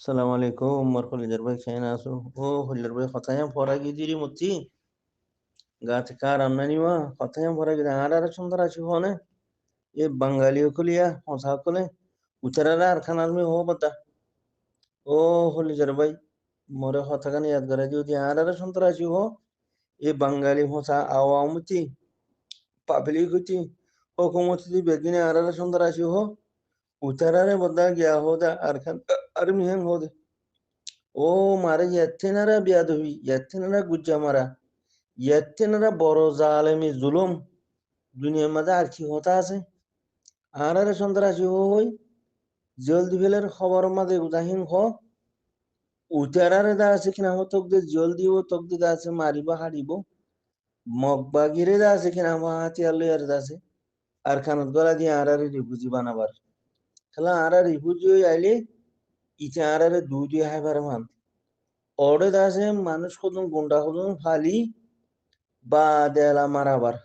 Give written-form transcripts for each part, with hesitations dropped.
সালাম আলাইকুম মোর কলিজার ভাই খেয়ে আসো। ও হলিজার ভাই কথায় ফরা গিয়ে মুচি গাছ কার আমনানি মা কথায় ফরা গিয়ে আর সুন্দর আছি হনে এ বাঙালি কলিয়া হসা কলে উচারারা আর খানার মে হো বতা ও হলিজার ভাই মোরে হতাখানি ইয়াদ করে যদি আর সুন্দর আছি হো এ বাঙালি হসা আওয়া মুচি পাবলি কুচি ও কুমতি বেদিনে আর সুন্দর আছি হো উচারারে বদা গিয়া হো দা আর খান আর মিহেন হো দে ও মারে ইয়াচ্ছেনারা বিয়াদবি ইয়াচ্ছেনারা গুজ্জা মারা ইয়াচ্ছেনারা বড় জালেমি জুলুম দুনিয়ার মাঝে আর কি হতা আছে আর সন্ত্রাসী হই জলদি ফেলের খবর মাঝে উদাহীন হ উতারারে দা আছে কিনা হো তোক দে জলদি ও তোক দে আছে মারিবা হারিব মগবাগিরে দা আছে কিনা হো হাতিয়ার লইয়ার দা আছে আর খানত গলা দিয়ে আর রিফুজি বানাবার খেলা আর রিফুজি আইলে ইতে আর দুই দুই হাইবার মান ওরে দা আছে মানুষ কদম গুন্ডা কদম ফালি বা দেলা মারাবার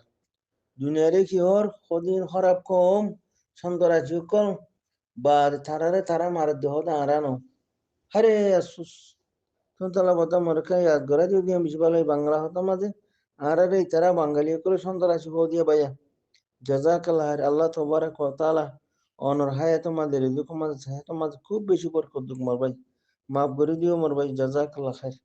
দুনিয়ারে কি হর কদিন খারাপ কম সন্তরাজি কম বা তারারে তারা মার দেহ দাঁড়ানো হারে আসুস সন্তলা বতা মরকা ইয়াদ করা যদি আমি ভালো বাংলা হতাম মাঝে আর আরে তারা বাঙালি করে সন্তরাজি হো দিয়ে ভাইয়া জাজাকাল্লাহ আল্লাহ তবারক ওয়া তাআলা অনর হায়াত মাদের রিজুক মাদের হায়াত মাদের খুব বেশি বরকত দুক মোর ভাই মাফ করে দিও মোর ভাই জাজাকাল্লাহ খাইর